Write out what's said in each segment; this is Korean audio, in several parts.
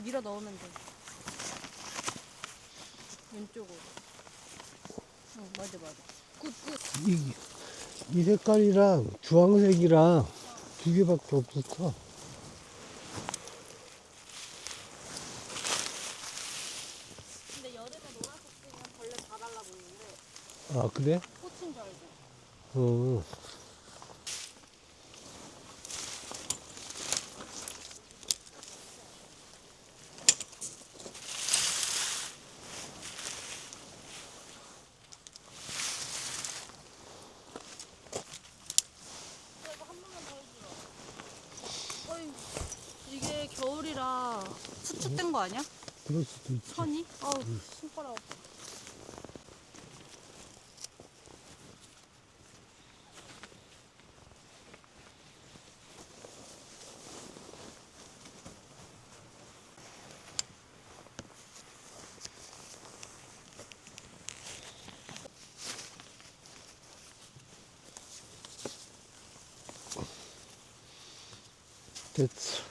밀어 넣으면 돼. 왼쪽으로. 응, 맞아. 굿. 이 색깔이랑 주황색이랑 두 개밖에 없었어. 근데 여름에 노란색 쓰면 벌레 다 달라붙는데 아, 그래? 꽃인 줄 알고. 어. 이거 한 번만 더 해주라. 어이, 이게 겨울이라 수축된 거 아니야? 그럴 수도 있지. 선이? 아우, 손가락 아파. 됐어.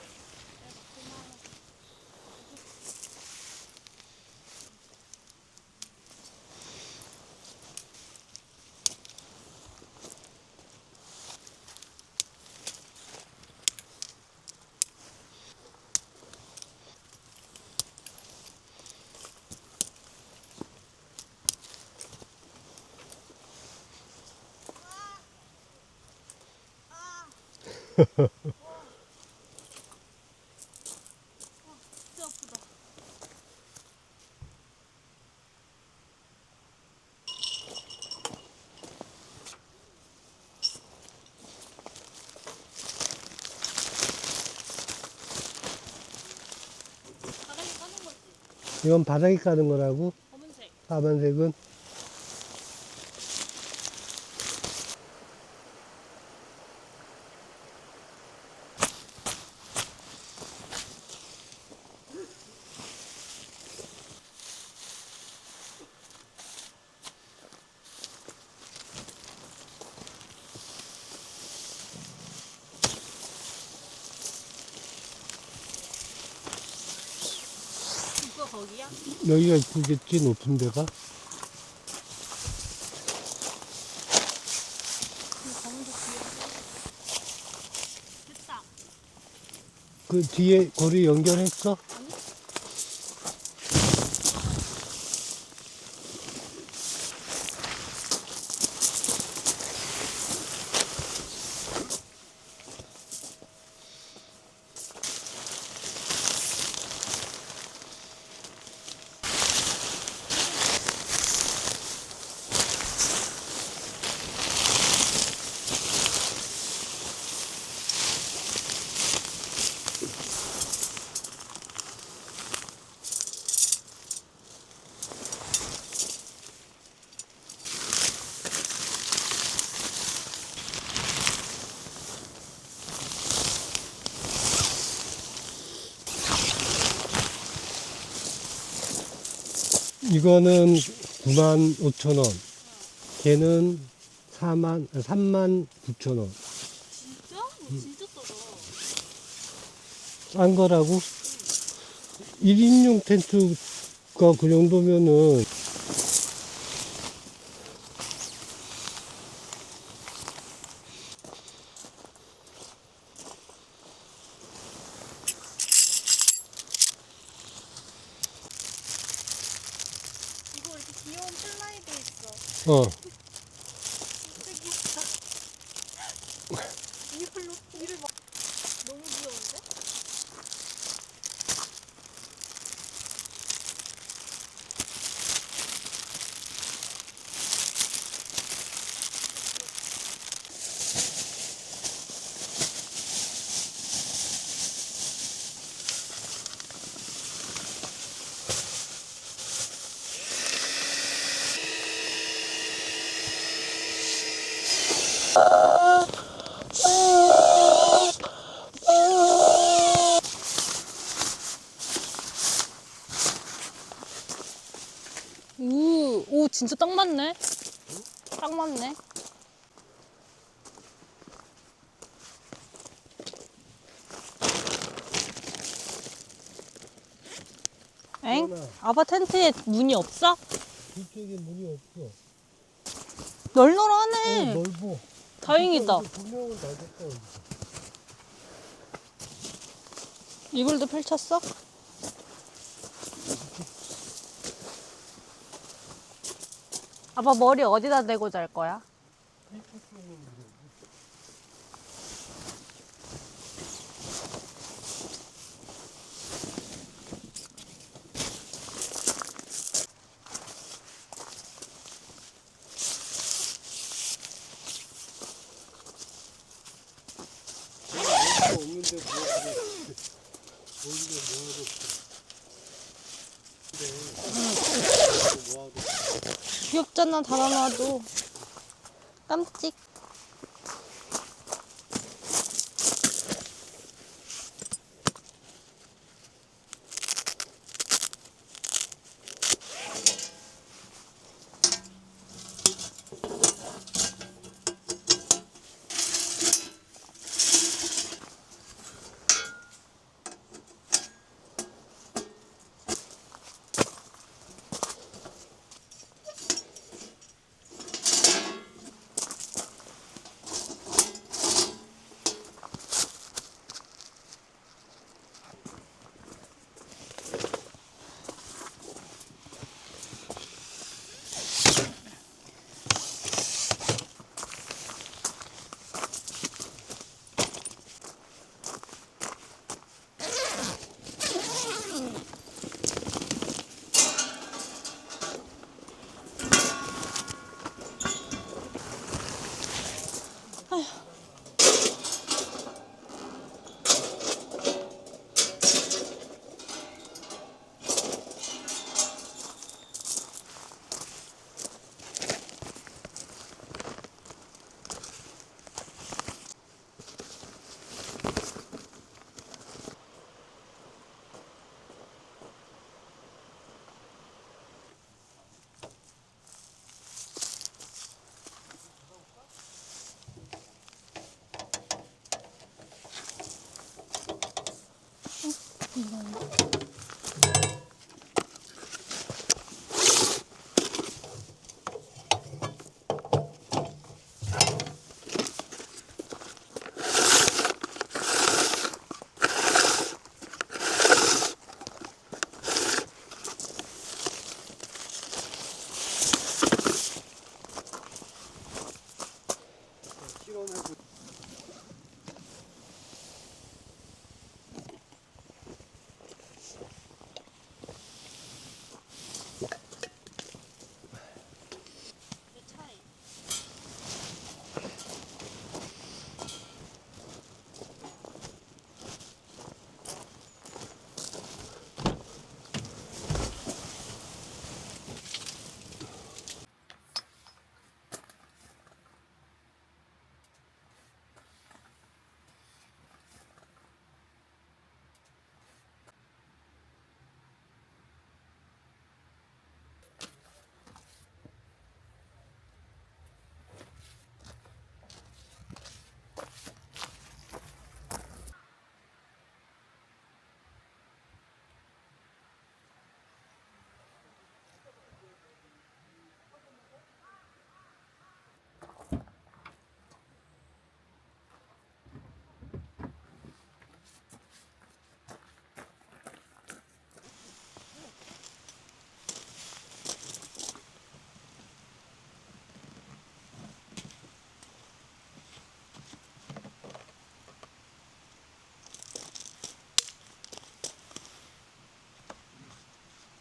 진짜 아프다. 바닥에 까는 거지. 이건 바닥에 까는 거라고? 검은색. 파란색은? 이거 거기야? 여기가 이쁘겠지, 높은 데가? 그 검은색 뒤에. 됐다. 그 뒤에 고리 연결했어? 아니? 이거는 95,000원. 걔는 39,000원. 진짜? 진짜 싸다. 싼 거라고? 1인용 텐트가 그 정도면은 이거 이렇게 귀여운 플라이도 있어. 어, 진짜 귀엽다. 이를 막 너무 귀여운데? 오, 진짜 딱 맞네. 딱 맞네. 엥? 하나. 아빠 텐트에 문이 없어? 뒤쪽에 문이 없어. 널널하네. 넓어. 다행이다. 조명은 다 됐다. 여기서. 이불도 펼쳤어? 아빠 머리 어디다 대고 잘 거야? 없는데 뭐 하고 어디가 뭐 하고 귀엽잖아, 달아놔도. 깜찍.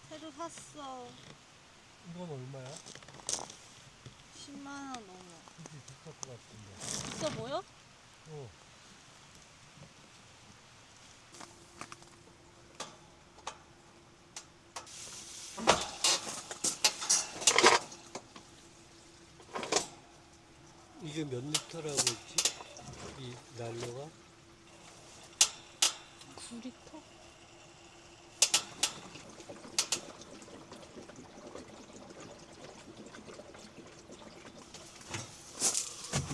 새로 샀어. 이건 얼마야? 10만 원 넘어. 그게 비쌀 것 같은데. 비싸 보여? 어. 이게 몇 리터라고 했지? 이 난로가? 9리터?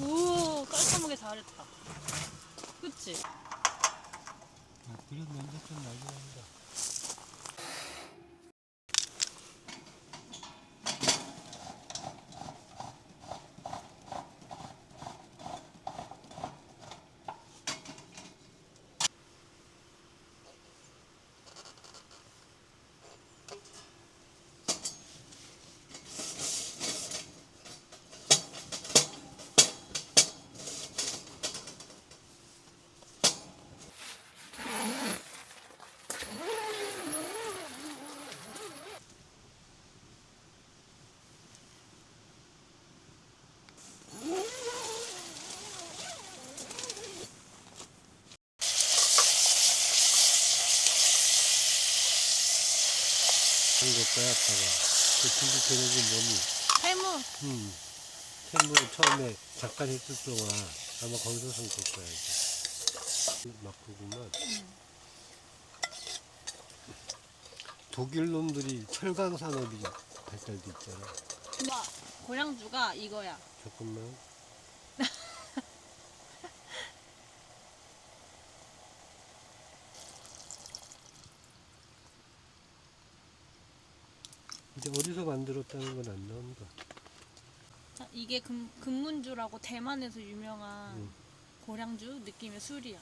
오, 깔끔하게 잘했다. 그치? 아, 그릇 냄새 좀 나긴 한다. 거야 아빠가. 그 중국 걔네들 뭐니? 해무. 캔무 처음에 잠깐 했을 동안 아마 거기서 산 걸 거야 이제. 막구구만. 독일 놈들이 철강 산업이 발달돼 있잖아. 엄마, 고량주가 이거야. 잠깐만. 이제 어디서 만들었다는 건 안 나온다. 자, 이게 금문주라고 대만에서 유명한 음. 고량주 느낌의 술이야.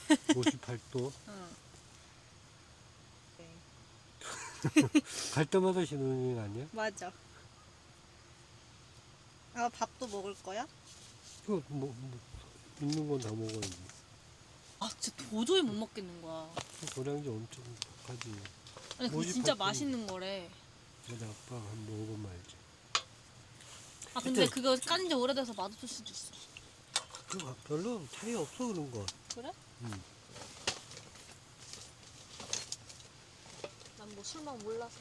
58도. 응. 갈 때마다 신호등 아니야? 맞아. 아, 밥도 먹을 거야? 이거 뭐 있는 건 다 먹어야지. 아, 진짜 도저히 못 먹겠는 거야. 고량주 엄청 하지. 아니, 그게 58 진짜 도. 맛있는 거래. 내가 아빠 한번 먹어보면 알지. 아, 근데 그거 깐 지 오래돼서 맛없을 수도 있어. 그 별로 차이 없어 그런 거. 그래? 응. 난 뭐 술만 몰라서.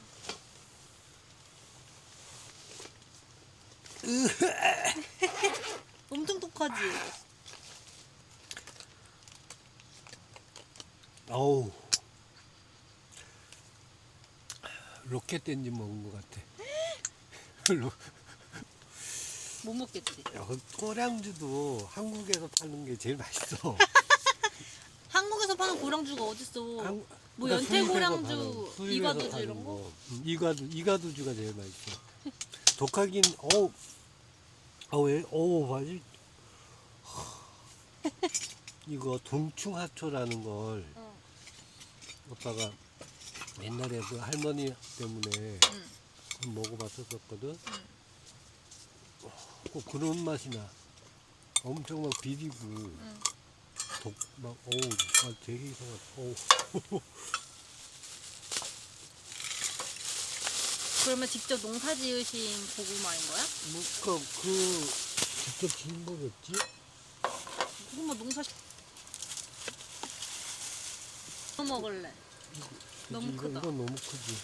엄청 독하지? 어우. 로켓 댄지 먹은 것 같아. 못 먹겠지? 야, 그 꼬량주도 한국에서 파는 게 제일 맛있어. 한국에서 파는 고량주가 어딨어? 한국- 뭐 그러니까 연태 수입해서 고량주, 파는, 수입해서 이과두주 파는 이런 거? 이과두주가 제일 맛있어. 독하긴, 뭐지? 이거 동충하초라는 걸 응. 오빠가 옛날에 그 할머니 때문에 응. 한번 먹어봤었거든. 응. 꼭 그런 맛이 나. 엄청 막 비리고, 응. 되게 이상하다. 그러면 직접 농사 지으신 고구마인 거야? 그 직접 지은 거겠지? 고구마 농사 뭐 먹을래? 너무 이거, 크다. 이건 너무 크지.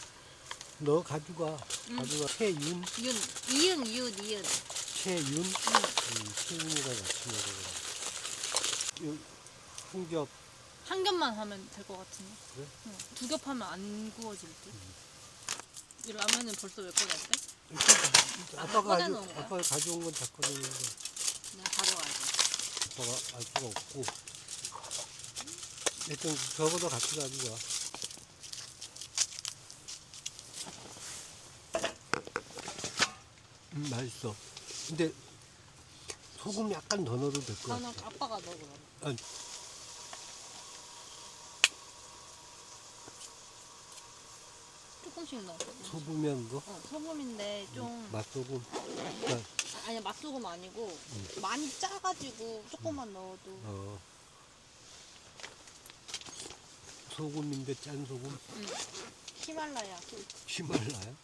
너 가져가. 응. 가져가. 최윤? 이응, 이은. 최윤? 응. 최윤이랑 같이 먹어봐. 홍겹. 한 겹만 하면 될 것 같은데. 그래? 응. 두 겹 하면 안 구워질 듯. 이 라면은 벌써 몇 꺼냈대? 아빠가 꺼내놓은 거야? 아빠가 가져온 건 다 꺼내는 거야. 내가 가져가야지. 아빠가 알 수가 없고. 일단 저거도 같이 가져가. 맛있어. 근데 소금 약간 더 넣어도 될 것 나는 같아. 아빠가 넣어 그러면. 아니, 조금씩 넣어. 소금이한 거? 소금인데 좀 맛소금. 그러니까, 아니 맛소금 아니고 많이 짜가지고 조금만 넣어도. 소금인데 짠 소금? 히말라야. 히말라야?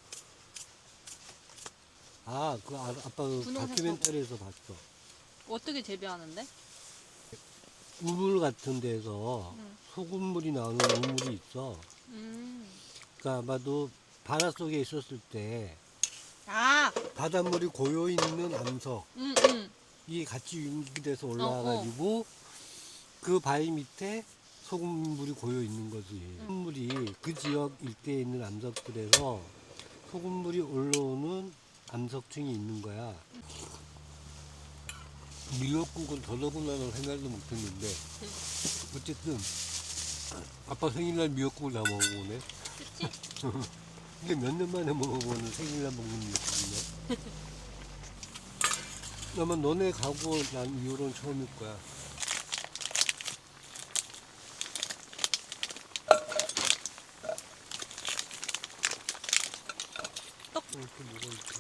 아빠 그 분홍색 다큐멘터리에서 봤어. 어떻게 재배하는데? 우물 같은 데서 응. 소금물이 나오는 우물이 있어. 음. 그러니까 아마도 바다 속에 있었을 때 아. 바닷물이 고여 있는 암석이 응. 같이 융기돼서 올라와가지고 그 바위 밑에 소금물이 고여 있는 거지. 소금물이 그 지역 일대에 있는 암석들에서 소금물이 올라오는 암석층이 있는 거야. 미역국은 더더군다나 생각도 못했는데 어쨌든 아빠 생일날 미역국을 다 먹어보네. 그치? 근데 몇 년 만에 먹어보는 생일날 먹는 미역국이네. 아마 너네 가고 난 이후로는 처음일 거야. 떡. 이렇게 먹어있지.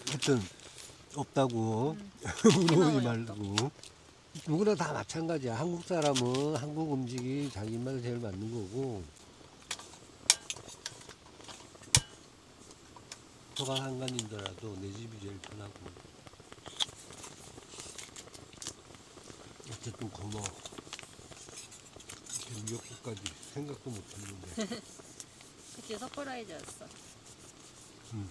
하여튼 없다고 물어보지 말고. 누구나 다 마찬가지야. 한국 사람은 한국 음식이 자기 입맛에 제일 맞는 거고, 서가 한간인더라도 내 집이 제일 편하고. 어쨌든 고마워. 이렇게까지 생각도 못했는데. 그치, 서프라이즈였어. 음.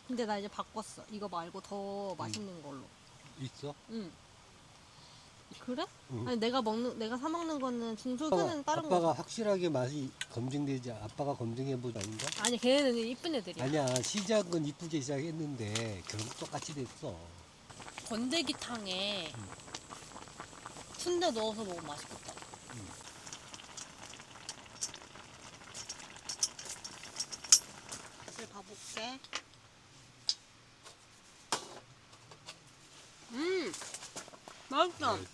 근데 나 이제 바꿨어. 이거 말고 더 맛있는 걸로. 있어? 응. 그래? 응. 아니 내가 사 먹는 거는 중소는 다른 아빠가 거. 확실하게 맛이 검증되지 아빠가 검증해보지 아닌가? 아니 걔네는 이쁜 애들이야. 아니야 시작은 이쁘게 시작했는데 결국 똑같이 됐어. 건더기탕에 순대 넣어서 먹으면 맛있겠다. 맛을 봐볼게. 맛있다. 맛있어?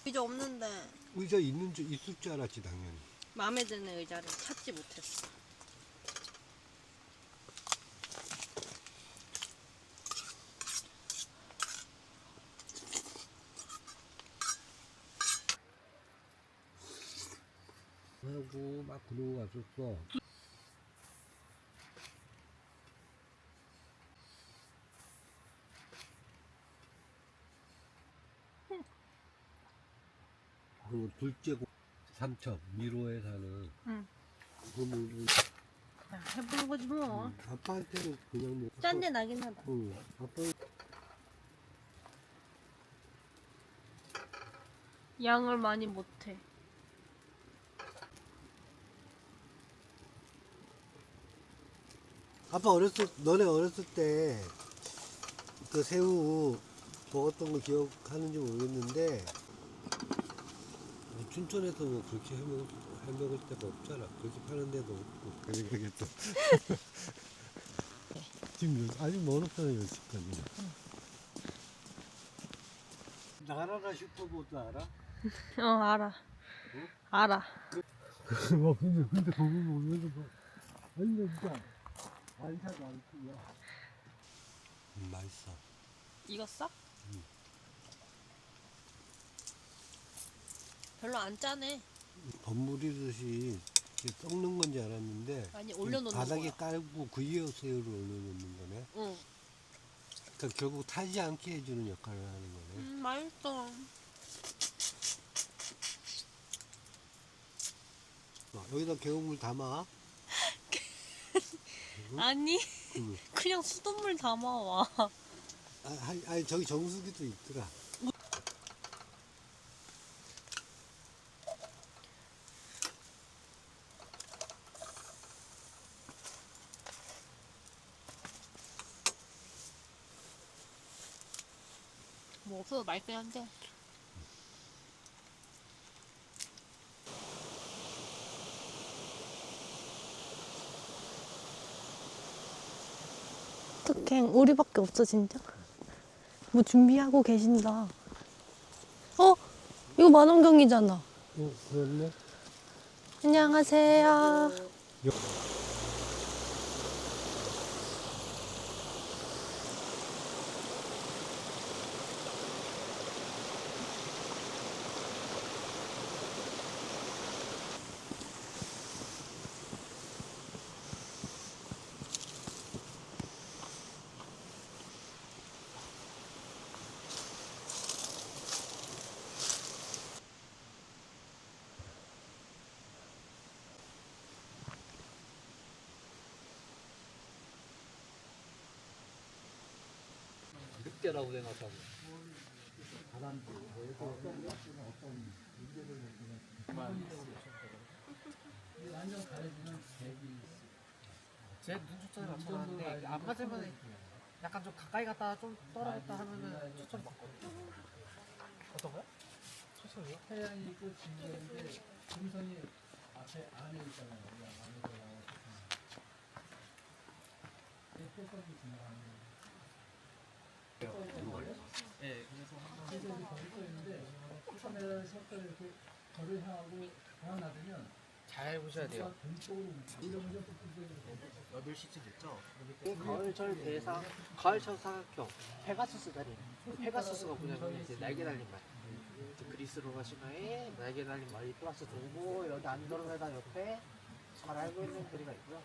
의자 없는데 의자 있을 줄 알았지 당연히. 마음에 드는 의자를 찾지 못했어. 하고 막 그러고 갔었어. 그리고 둘째 삼척 미로에 사는 응. 그거는 야, 해보는 거지 뭐. 아빠한테는 그냥 뭐 짠내 나긴 하다. 응 아빠 양을 많이 못해. 너네 어렸을 때 그 새우 먹었던 거 기억하는지 모르겠는데 뭐 춘천에서 뭐 그렇게 해먹을 데가 없잖아. 그렇게 파는 데도 없고 그러겠어. 지금 아직 멀었잖아 여기까지. 나라라 슈퍼보드 알아? 알아. 알아. 근데 거기 보면서 아니 진짜 안 사도 안 쓰냐. 맛있어. 익었어? 별로 안 짜네. 버무리듯이 이렇게 썩는 건지 알았는데 아니 올려놓는 바닥에 거야. 깔고 구이어 새우를 올려놓는 거네. 응. 그러니까 결국 타지 않게 해주는 역할을 하는 거네. 맛있어. 여기다 개국물 담아. 아니 응. 그냥 수돗물 담아와. 아니 저기 정수기도 있더라. 뭐 없어도 맛있긴 한데. 어떡해, 우리밖에 없어 진짜. 뭐 준비하고 계신다. 이거 만원경이잖아. 그렇네. 안녕하세요. 늑대라고 생각하고. 제 눈초점을 맞춰놨는데 안 맞으면 약간 좀 가까이 갔다 좀 떨어졌다 하면은 초점이 맞거든요. 어떤 거요? 초점이요? 태양이 있고 중간인데 중선이 앞에 안에 있잖아요. 여기 안에 똑같이 지나가는 네, 그래서 그래서 거기 써 있는데 카메라를 섰다 이렇게 거를 향하고 방향 놔두면 잘 보셔야 돼요. 동쪽으로 이러면서 몇 시쯤 됐죠? 가을철 대상, 가을철 사각형, 페가수스 자리. 페가수스가 뭐냐면 이제 날개 달린 말. 이제 그리스 로마 신화에 날개 달린 말이 플러스 돌고 여기 안드로메다 옆에 잘 알고 있는 거리가 있고요.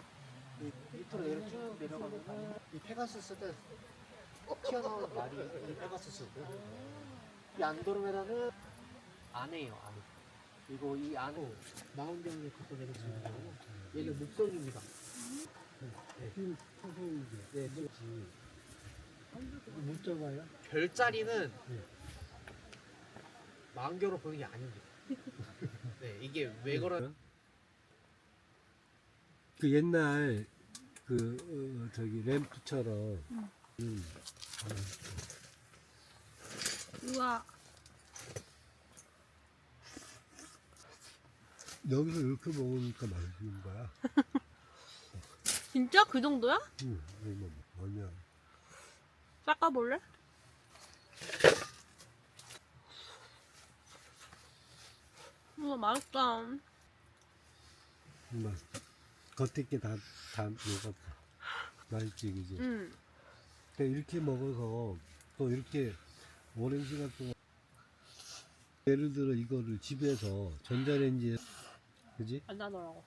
이 밑으로 쭉 내려가면 이 페가수스는 튀어나오는 말이 이 페가수스고, 이 안드로메다는 안에요, 안에. 그리고 이 안에 망원경을 갖고 내는 친구고, 얘는 목성입니다. 네, 못 잡아요? 별자리는 망원경으로 보는 게 아닙니다. 네, 이게 왜 그런? 그 옛날 저기 램프처럼 우와. 여기서 이렇게 먹으니까 맛있는 거야. 진짜 그 정도야? 응, 이거 뭐냐? 닦아볼래? 우와 맛있다. 맛있다. 겉에 게 다 녹았어. 맛있지, 그지? 응. 근데 이렇게 먹어서 또 이렇게 오랜 시간 동안 예를 들어 이거를 집에서 전자레인지에 그지? 안 나더라고.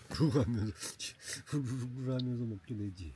그거 하면서 후루룩 하면서 먹게 되지.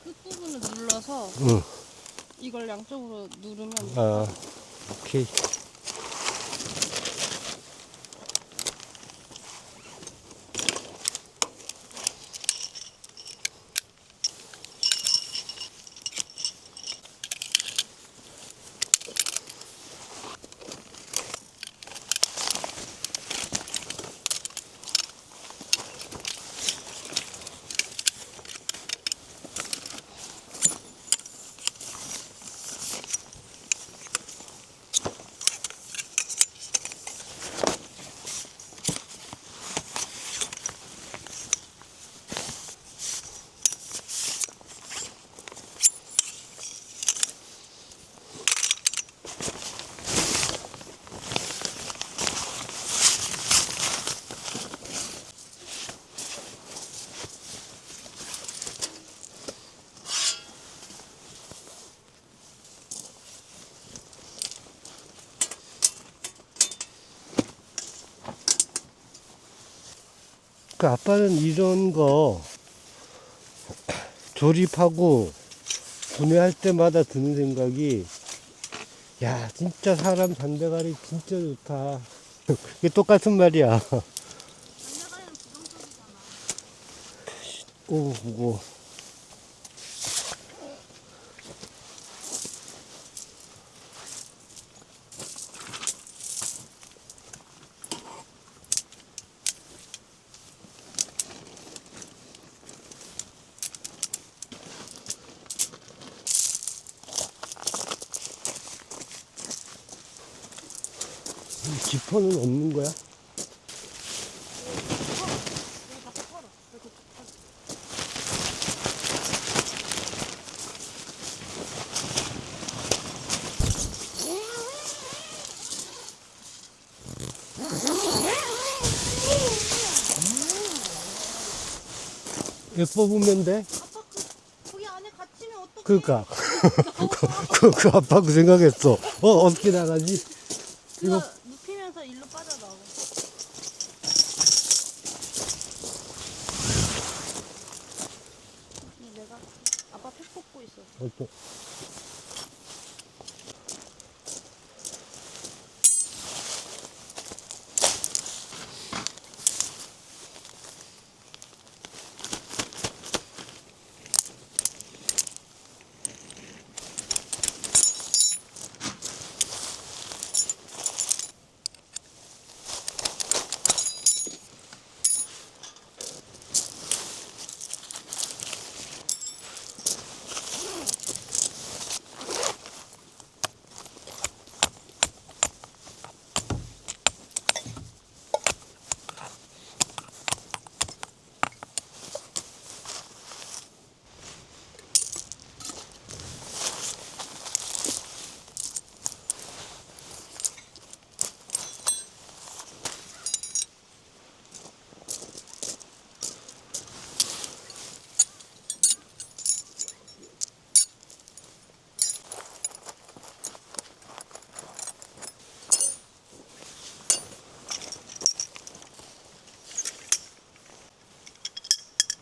끝부분을 눌러서 응. 이걸 양쪽으로 누르면 아, 오케이. 그 아빠는 이런 거 조립하고 분해할 때마다 드는 생각이, 야, 진짜 사람 잔대가리 진짜 좋다. 이게 똑같은 말이야. 장가가리는 부정적이잖아. 오, 무거워. 지퍼는 없는 거야? 여기 다 털어. 여기 털어. 예뻐 보면 돼? 아빠 거기 안에 갇히면 어떡해? 그니까. 그 아빠 그 생각했어. 어떻게 나가지? 그거 이거- 눕히면서 일로 빠져나오고. 내가 아빠 팩 뽑고 있어. 어떤.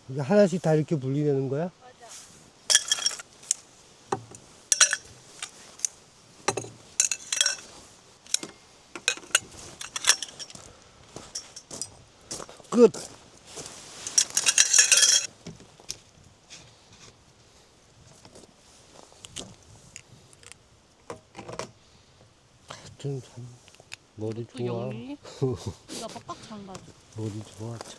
이게 하나씩 다 이렇게 분리되는 거야? 맞아. 끝! 좀 참, 머리 또 좋아. 영리? 이거 아빠 빡 장가줘. 머리 좋아, 참.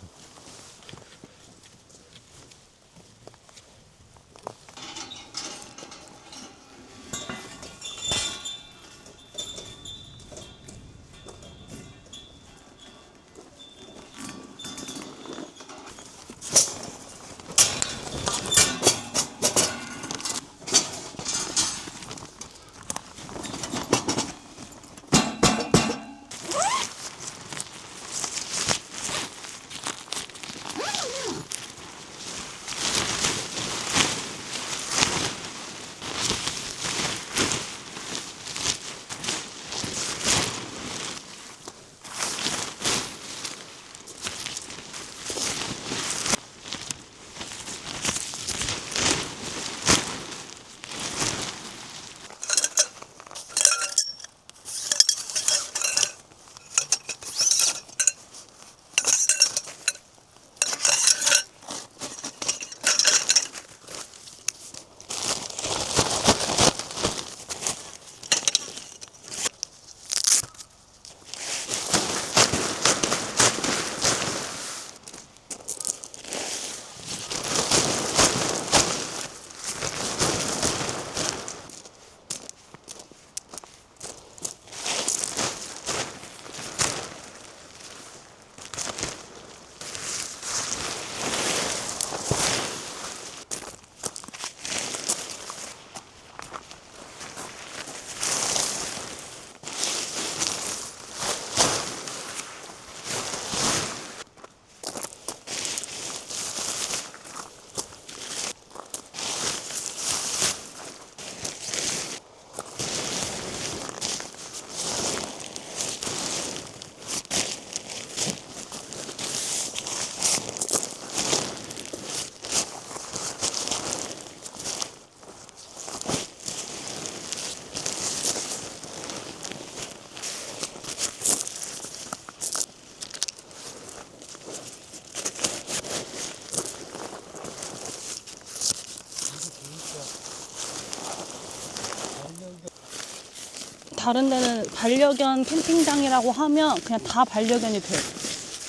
다른 데는 반려견 캠핑장이라고 하면 그냥 다 반려견이 돼.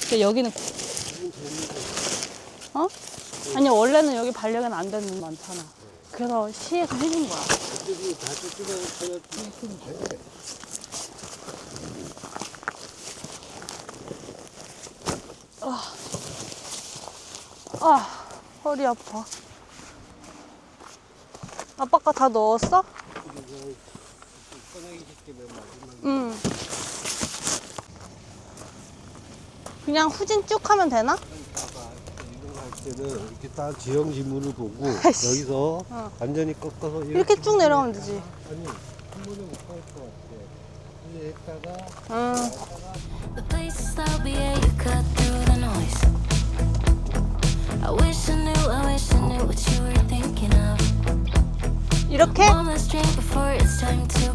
근데 여기는 어? 아니 원래는 여기 반려견 안 되는 데 많잖아. 그래서 시에서 해준 거야. 그들이 다시 찍어서 아, 허리 아파. 아빠가 다 넣었어? 꺼내기 쉽게 맨 마지막에 응. 그냥 후진 쭉 하면 되나? 이동할 때는 이렇게 딱 지형 지문을 보고 아이씨. 여기서 어. 완전히 꺾어서 이렇게 쭉 내려가면 되지. 아니 한 번에 못 갈 것 같아. 이제 했다가 응. The places that we ate, you cut through the noise. I wish I knew what you were thinking of. 이렇게? One last drink before it's time to